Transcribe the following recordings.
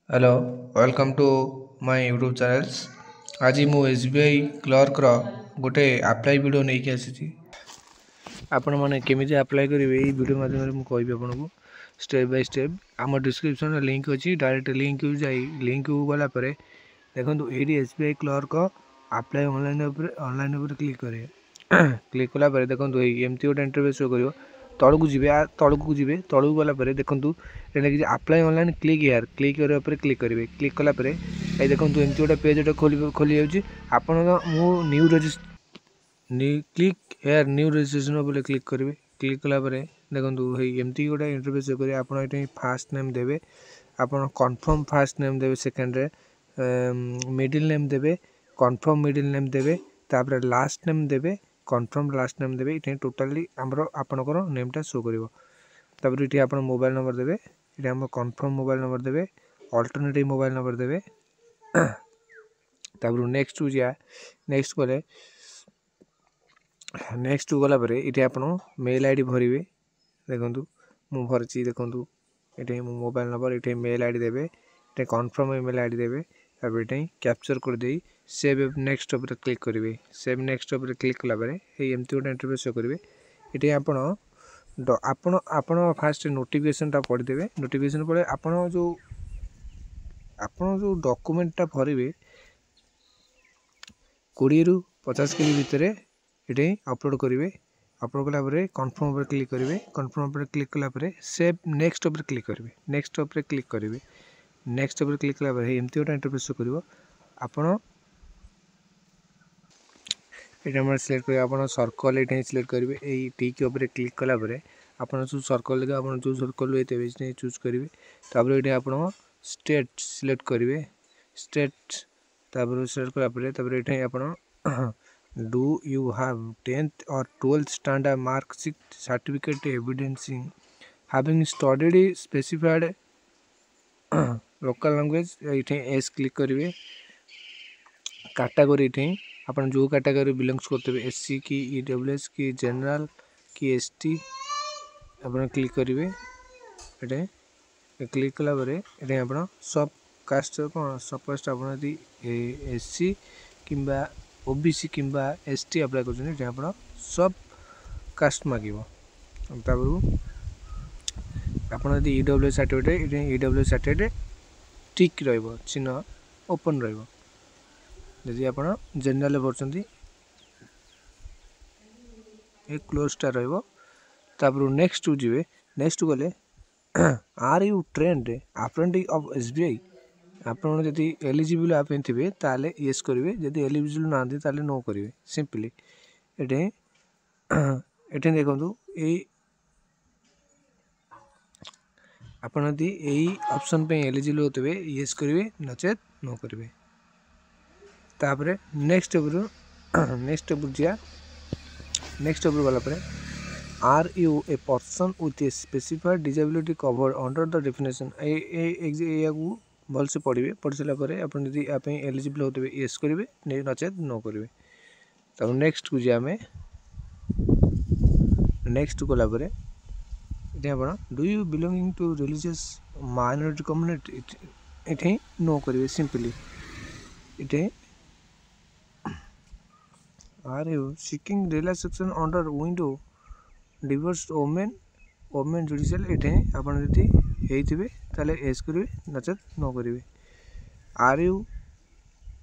Hello welcome to my YouTube channels. आज मु SBI clerk गोटे अप्लाई वीडियो नहीं कि आसी आपण मैंने केमी अप्लाई करेंगे ये वीडियो माध्यम मुझे कहबी आपको स्टेप बाय स्टेप आम डिस्क्रिप्शन लिंक अच्छी डायरेक्ट लिंक लिंक गला देखो ये SBI clerk apply online click करेंगे क्लिक कला देखो एमती गोटे इंटरव्यू शो कर तौक जी तौक जी तौक गला देखूँ ये apply online click here click click करेंगे क्लिक कलापर ये देखो एमती गोटे पेज गोटे खोली जाऊँगी आपण new click here new registration बोले क्लिक करेंगे क्लिक कलापर देखो एमती गोटे इंटरव्यू शो करेंगे आप फास्ट नेम देवे आप कन्फर्म फास्ट नेम देवे सेकेंड मिडिल नेम देवे कन्फर्म मिडिल नेम देवे तापर लास्ट नेम देवे कन्फर्म लास्ट नेम देवे ये टोटाली आमर आपणकर नेमटा शो कर ये आप मोबाइल नंबर देवे ये आम कन्फर्म मोबाइल नंबर देवे अल्टरनेटिव मोबाइल नंबर देवे तापर नेक्स्ट जा नेक्स्ट गले नेक्स्ट गला ये आप मेल आईडी भरवे देखूँ मु भरची देखूँ ये मो मोबाइल नंबर ये मेल आईडी देवे ये कन्फर्म ईमेल आईडी देवे तापर ये कैप्चर कर दे सेव नेक्स्ट उपर क्लिक करेंगे सेव नेक्स्ट उपर क्लिक कलापर एमती गोटे इंटरव्यू शो करेंगे ये आपण फास्ट नोटिफिकेशन पढ़ीदेवे नोटिफिकेशन पड़े आपण जो डॉक्यूमेंटा भरवे 20 ରୁ 50 केबी भितर ये अपलोड करेंगे अपलोड कलापर कन्फर्म पर क्लिक करेंगे कन्फर्म पर क्लिक कलापर सेव नेक्स्ट उपर क्लिक करेंगे नेक्स्ट उपर क्लिक करेंगे नेक्स्ट उपर क्लिक कलापर एमती गोटे इंटरव्यू शो कर आपण ये सिलेक्ट करेंगे आप सर्कल ये सिलेक्ट करेंगे यही टिक उपर क्लिक कलापर आप जो सर्कल लगे आप जो सर्कल ये चूज करेंगे तापर ये आप स्टेट सिलेक्ट करेंगे स्टेट तापर सिलेक्ट कलापर ये आप डू यू हैव 10th और 12th standard marksheet certificate evidencing having studied specified local language ये एस क्लिक करेंगे कैटेगरी ये आप जो कैटेगरी बिलोंग्स करते एससी की ईडब्ल्यूएस की जनरल की एसटी आप क्लिक करेंगे ये क्लिक कलापर ये आप सब कास्ट कौन सब कास्ट आप एससी किंबा ओबीसी किंबा एसटी अप्लाई कर सब कास्ट मांग आप ईडब्ल्यू सर्टिफिकेट ईडब्ल्यू सर्टिफिकेट टिक चिन्ह ओपन रही आप जेनराल भरती क्लोजटा रपर नेक्स्ट जी नेक्स्ट गले are you trained apprentice of SBI आपड़ जदि एलिजिबल आप थे ताले येस करेंगे जदि एलिजिबल ना ताले नो करेंगे सिंपली ये देखो ये आप यही ऑप्शन पे एलिजिबल होते येस करेंगे नचेत नो करेंगे तापर नेक्स्ट नेक्स्ट जा नेक्स्ट गला are you a person with a specified disability covered under the definition या भल से पढ़े पढ़ सारापर आप एलिजिबल होते येस करेंगे नचेत नो करेंगे तब नेक्स्ट को आम नेक्स्ट गलापर ये आप do you belonging to religious minority community ये नो करेंगे सिंपली ये are you seeking relaxation under widow divorce women women judicial ये आप होते एस करेंगे नचेत नो करेंगे are you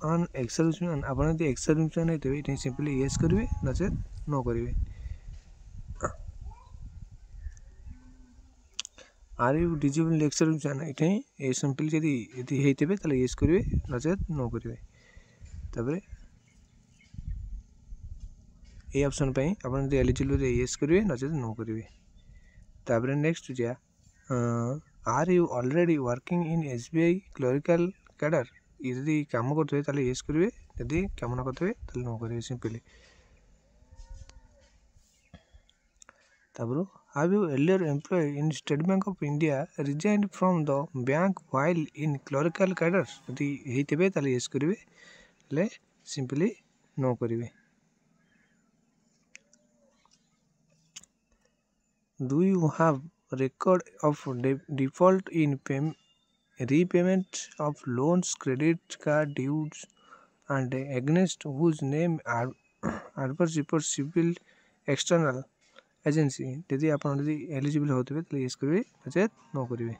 an ex serviceman आप एक्स सर्विसमैन होते ये सिंपली येस करेंगे नचेत नो करेंगे are you disable ex serviceman ये सिंपली जब होते येस करेंगे नचेत नो करेंगे तापर ये ऑप्शन पे आप एलिजिबल येस करेंगे नचेत नो करेंगे तापर नेक्स्ट जा are you already working in SBI clerical cadre यदि काम करते येस करेंगे यदि काम ना करते नो करेंगे सिंपली तापर have you earlier employ in State Bank of India resigned from the bank while in clerical cadre यदि होते येस करेंगे सिंपली नो करेंगे Do you have record of default in repayment of loans, credit card dues, and against whose name adverse report civil external agency यदि आप eligible होते तो yes करेंगे नचेत नो करेंगे।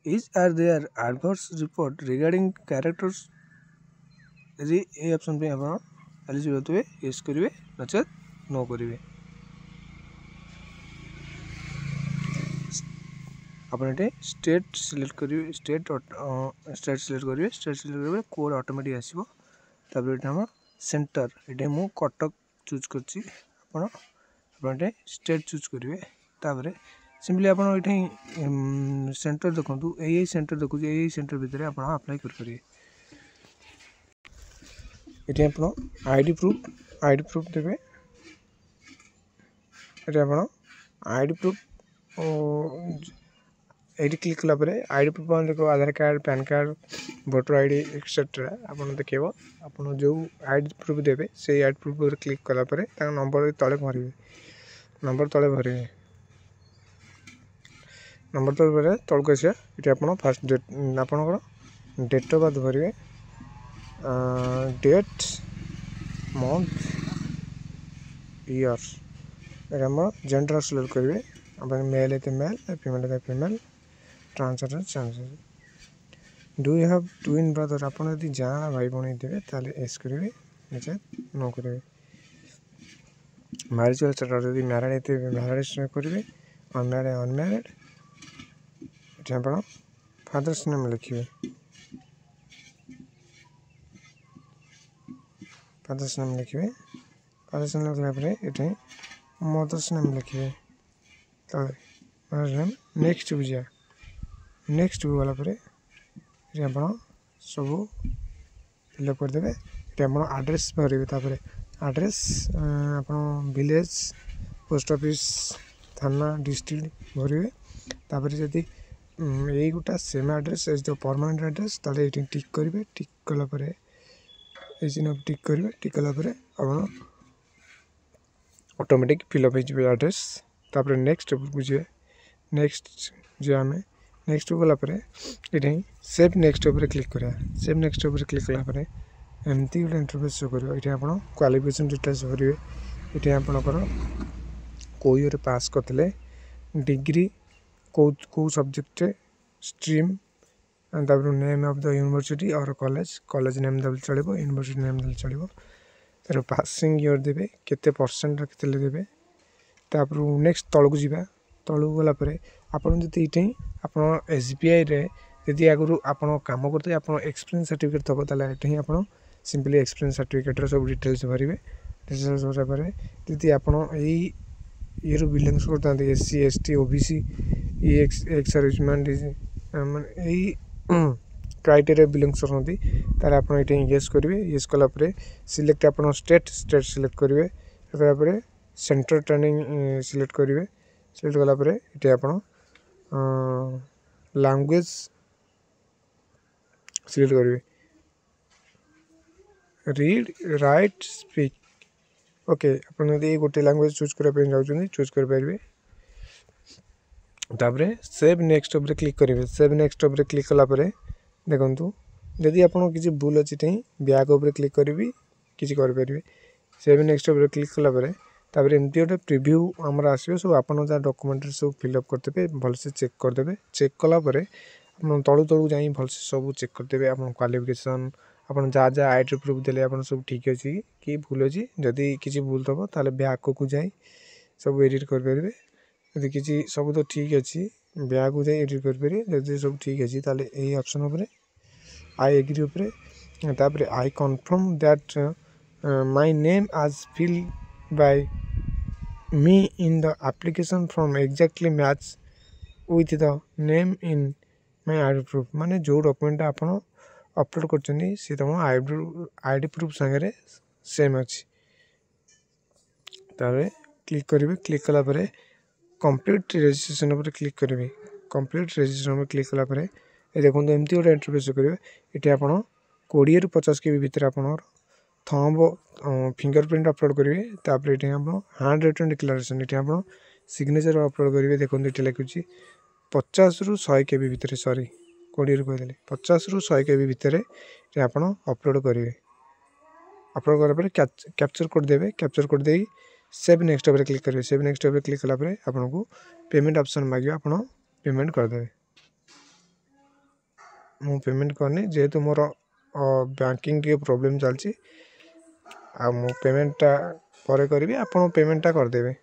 Is are there adverse report regarding characters यदि ये option पे आप एलिजिबल होते यस करेंगे नचेत नो करेंगे। आपने स्टेट सिलेक्ट करेंगे स्टेट सिलेक्ट करेंगे स्टेट सिलेक्ट करेंगे कोड ऑटोमेटिक आसीबो। तापर एटा हम सेंटर एटा मु कटक चूज करछि आपने स्टेट चूज करेंगे। तापर सिंपली आप सेंटर देखु यही सेंटर देखु यही सेंटर भितर आप अप्लाई करेंगे। ये आप आईडी प्रूफ देवे ये आप आईडी प्रूफ ये क्लिक कलापर आईडी प्रूफ देखो Aadhaar card PAN card voter ID etcetera आप देखेब आप जो आईडी प्रूफ देवे से आईडी प्रूफ क्लिक कलापर नंबर तले भरवे नंबर तले भरवे नंबर तले भरे तलक आसा ये आप फास्ट डेट आप डेट ऑफ बर्थ भरवे डेट मंथ ईयर ये जेंडर सिलेक्ट करेंगे आप मेल है मेल फीमेल है female transgender transgender. Do you have twin brother आप जहाँ भाई भौणी देवे ताले एस करेंगे नीचे नो करेंगे। मैरिज स्टेटस यदि मैरिड होते मैरिज करेंगे अनमैरिड अनमैरिड ये आप फादर्स नेम लिखे फादर्स नेम लिखे फादर्स नेम लिखला ये मदर्स नेम लिखे नेम नेक्स्ट बुझा नेक्स्ट गला आप सब फिलअप करदे ये आप आड्रेस भरवे आड्रेस आप विलेज पोस्ट ऑफिस थाना डिस्ट्रिक्ट भरवे तापर जदि यही गोटा सेम आड्रेस जो परमानेंट आड्रेस ताले ये टिक करेंगे टिक कलापर ये टिक करेंगे टिक कलापर आप ऑटोमेटिक फिलअप हो आड्रेस तापर नेक्स्ट बुझे नेक्स्ट जो आम नेक्स्ट गलापर ये सेव नेक्स्ट उपर क्लिक करा सेव नेक्स्ट उपर क्लिक कलापर एमती गोटे इंटरफेस शो कर ये आप क्वालिफिकेशन डिटेल्स भरवे ये आपंकर कौ ईयर पास करते डिग्री कौ सब्जेक्ट स्ट्रीम तापर नेम ऑफ द यूनिवर्सिटी और कॉलेज नेम दे चलो यूनिवर्सिटी नेम दे चलो तार पासिंग ईयर देवे केते परसेंट रखते देवे तापर नेक्स्ट तलू जावा तलू गलापर आपन जदि ये आप एसबीआई रे यदि आगु आप कम करते आप एक्सपीरियंस सर्टिफिकेट थब ताले ये आप सिंपली एक्सपीरियंस सर्टिफिकेट सब डिटेल्स भरवे डिटेल्स भरा पर यदि आप ये बिलोंग्स करते SC ST OBC ex serviceman यही क्राइटेरिया बिलोंग्स करते ताले आप ये येस करेंगे येस कलापर सिलेक्ट आप स्टेट सिलेक्ट करेंगे तापर सेंटर ट्रेनिंग सिलेक्ट करेंगे सिलेक्ट कलापर ये आप लैंग्वेज सिलेक्ट करेंगे रीड राइट स्पीक ओके आप गोटे लैंग्वेज चूज करने चूज करेंगे तापर सेव नेक्स्ट उपर क्लिक करेंगे सेव नेक्स्ट उपर क्लिक कलापर देखु जदि आप किसी भूल अच्छी बैक उपर क्लिक करी किसी करेंगे सेव नेक्स्ट उपर क्लिक कलापर तापर एमती गोटे प्रिव्यू आमर आसो सब आप डॉक्यूमेंट सब फिलअप करते भलसे चेक करदे चेक कलापर आप तलू तलू जा भलसे सब चेक करदे आप क्वालिफिकेशन आप जहाँ जहाँ आईडी प्रूफ देले आप सब ठीक अच्छी कि भूल अच्छी जदि किसी भूल थब ताले बैक को जाए सब एडिट करेंगे यदि किसी सब तो ठीक अच्छी बैक को जाए एडिट करेंगे जब सब ठीक अच्छी ताले यही ऑप्शन उपर आई एग्री उपर तापर I confirm that my name as fill by me in the application from exactly match with the name in my ID proof माने जो डॉक्यूमेंट आप अपलोड करछनी से तुम आईडी प्रूफ संगे सेम अच्छी तारे क्लिक करेंगे क्लिक कलापर कंप्लीट रजिस्ट्रेशन उपर क्लिक करेंगे कंप्लीट रजिस्ट्रेशन उपर क्लिक कलापर ये देखो एमती गोटे इंटरफेस करेंगे ये आप 20 ରୁ 50 KB भितर आप थंब फिंगरप्रिंट अपलोड करेंगे तापर ये आप हैंड रिटन डिक्लेरेशन ये आप सिग्नेचर अपलोड करेंगे देखो ये लिखुच्छी 50 ରୁ 100 KB भितर सॉरी 20 कहते 50 ରୁ 100 KB भितर आप अपलोड करेंगे। अपलोड करापर कैप्चर कोड देवे कैप्चर कोड दे सेव नेक्स्ट उपर क्लिक करेंगे। सेव नेक्स्ट उपर क्लिक कलापर आपको पेमेंट ऑप्शन मांगे आप पेमेंट करदे। मु पेमेंट करनी जेहेतु मोर बैंकिंग के प्रॉब्लम चलती आ मु पेमेंटा पर करी आप पेमेंटा करदेवे।